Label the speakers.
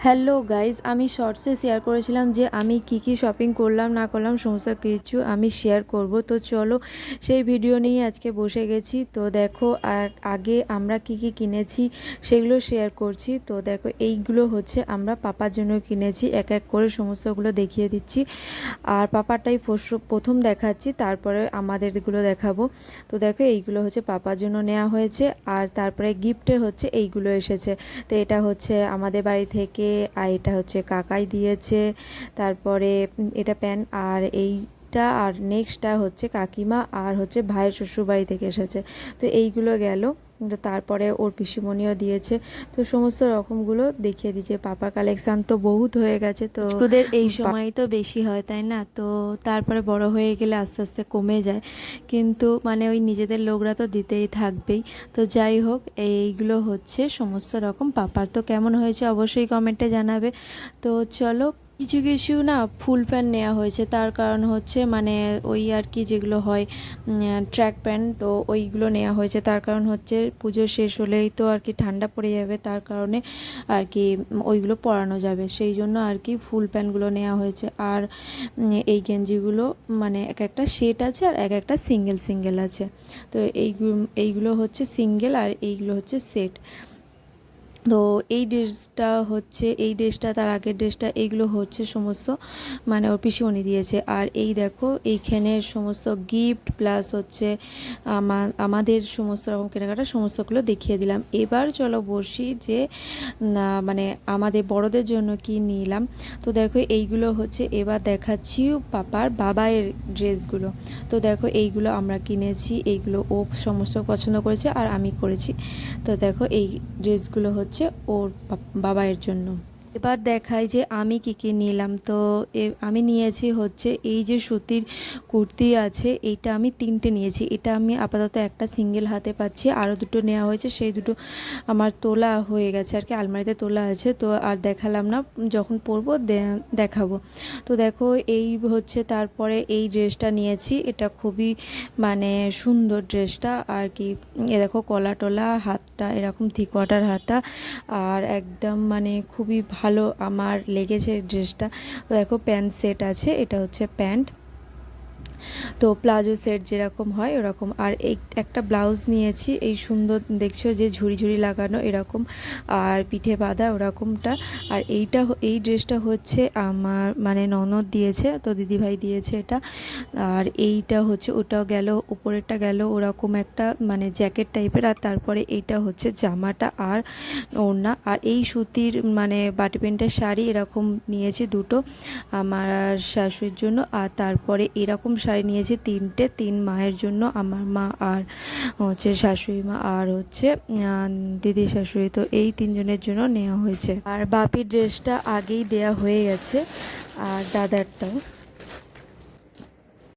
Speaker 1: Hello guys, আমি শর্টসে share করেছিলাম যে আমি কি শপিং করলাম না করলাম সমস্ত কিছু আমি শেয়ার করব। তো চলো সেই ভিডিও নিয়ে আজকে বসে গেছি। তো দেখো আগে আমরা কি কিনেছি সেগুলো শেয়ার করছি। তো দেখো এইগুলো হচ্ছে আমরা পাপার জন্য কিনেছি, এক এক করে সমস্তগুলো দেখিয়ে দিচ্ছি। আর পাপারটাই প্রথম দেখাচ্ছি, তারপরে আমাদেরগুলো দেখাবো। তো দেখো এইগুলো হচ্ছে পাপার জন্য নেওয়া হয়েছে, আর তারপরে গিফটে হচ্ছে এইগুলো এসেছে। তো এটা হচ্ছে আমাদের বাড়ি থেকে, আর এটা হচ্ছে কাকাই দিয়েছে। তারপরে এটা প্যান, আর এইটা আর নেক্সটটা হচ্ছে কাকিমা আর হচ্ছে ভাইয়ের শ্বশুর বাড়ি থেকে এসেছে। তো এইগুলো গেল। তো তারপরে ওর পিসিমণিও দিয়েছে। তো সমস্ত রকমগুলো দেখিয়ে দিয়েছে। পাপার কালেকশান তো বহুত হয়ে গেছে। তো ওদের এই সময় তো বেশি হয়, তাই না? তো তারপরে বড় হয়ে গেলে আস্তে আস্তে কমে যায়, কিন্তু মানে ওই নিজেদের লোকরা তো দিতেই থাকবেই। তো যাই হোক, এইগুলো হচ্ছে সমস্ত রকম। পাপার তো কেমন হয়েছে অবশ্যই কমেন্টে জানাবে। তো চলো, কিছু কিছু না ফুল প্যান্ট নেওয়া হয়েছে, তার কারণ হচ্ছে মানে ওই আর কি যেগুলো হয় ট্র্যাক প্যান্ট, তো ওইগুলো নেওয়া হয়েছে। তার কারণ হচ্ছে পুজো শেষ হলেই তো আর কি ঠান্ডা পড়ে যাবে, তার কারণে আর কি ওইগুলো পরানো যাবে, সেই জন্য আর কি ফুল প্যান্টগুলো নেওয়া হয়েছে। আর এই গেঞ্জিগুলো মানে এক একটা সেট আছে আর এক একটা সিঙ্গেল সিঙ্গেল আছে। তো এইগুলো হচ্ছে সিঙ্গেল আর এইগুলো হচ্ছে সেট। তো এই ড্রেসটা তার আগের ড্রেসটা এইগুলো হচ্ছে সমস্ত মানে ওর পিসিমণি দিয়েছে। আর এই দেখো এইখানে সমস্ত গিফট প্লাস হচ্ছে আমাদের সমস্ত রকম কেনাকাটা সমস্তগুলো দেখিয়ে দিলাম। এবার চলো বসি যে মানে আমাদের বড়দের জন্য কি নিলাম। তো দেখো এইগুলো হচ্ছে, এবার দেখাচ্ছি পাপার বাবাইয়ের ড্রেসগুলো। তো দেখো এইগুলো আমরা কিনেছি, এইগুলো ও সমস্ত পছন্দ করেছে আর আমি করেছি। তো দেখো এই ড্রেসগুলো হচ্ছে ওর বাবাইয়ের জন্য। এবার দেখাই যে আমি কি নিলাম। তো আমি নিয়েছি হচ্ছে এই যে সুতির কুর্তি আছে, এইটা আমি 3টে নিয়েছি। এটা আমি আপাতত একটা সিঙ্গেল হাতে পাচ্ছি, আরও দুটো নেওয়া হয়েছে, সেই দুটো আমার তোলা হয়ে গেছে আর কি, আলমারিতে তোলা আছে। তো আর দেখালাম না, যখন পরবো দেখাবো। তো দেখো এই হচ্ছে, তারপরে এই ড্রেসটা নিয়েছি, এটা খুবই মানে সুন্দর ড্রেসটা আর কি। এ দেখো কলা টলা, হাতটা এরকম থ্রি-কোয়ার্টার হাতা, আর একদম মানে খুবই ভালো আমার লেগেছে ড্রেসটা। দেখো প্যান্ট সেট আছে, এটা হচ্ছে প্যান্ট, তো প্লাজো সেট যেরকম হয় ওরকম। আর এই একটা ব্লাউজ নিয়েছি, এই সুন্দর দেখছো যে ঝুড়ি ঝুড়ি লাগানো এরকম, আর পিঠে বাঁধা ওরকমটা। আর এই ড্রেসটা হচ্ছে আমার মানে ননদ দিয়েছে, তো দিদিভাই দিয়েছে এটা। আর এইটা হচ্ছে, ওটাও গেল, উপরেরটা গেল ওরকম একটা মানে জ্যাকেট টাইপের, আর তারপরে এইটা হচ্ছে জামাটা আর ওড়না। আর এই সুতির মানে বাটি প্রিন্টের শাড়ি এরকম নিয়েছি দুটো আমার শাশুড়ির জন্য। আর তারপরে এরকম শাড়ি নিয়েছি 3টে, 3 মায়ের জন্য, আমার মা আর হচ্ছে শাশুড়ি মা আর হচ্ছে দিদি শাশুড়ি। তো এই 3জনের জন্য নেওয়া হয়েছে। আর বাপির ড্রেসটা আগেই দেয়া হয়ে গেছে, আর দাদারটাও।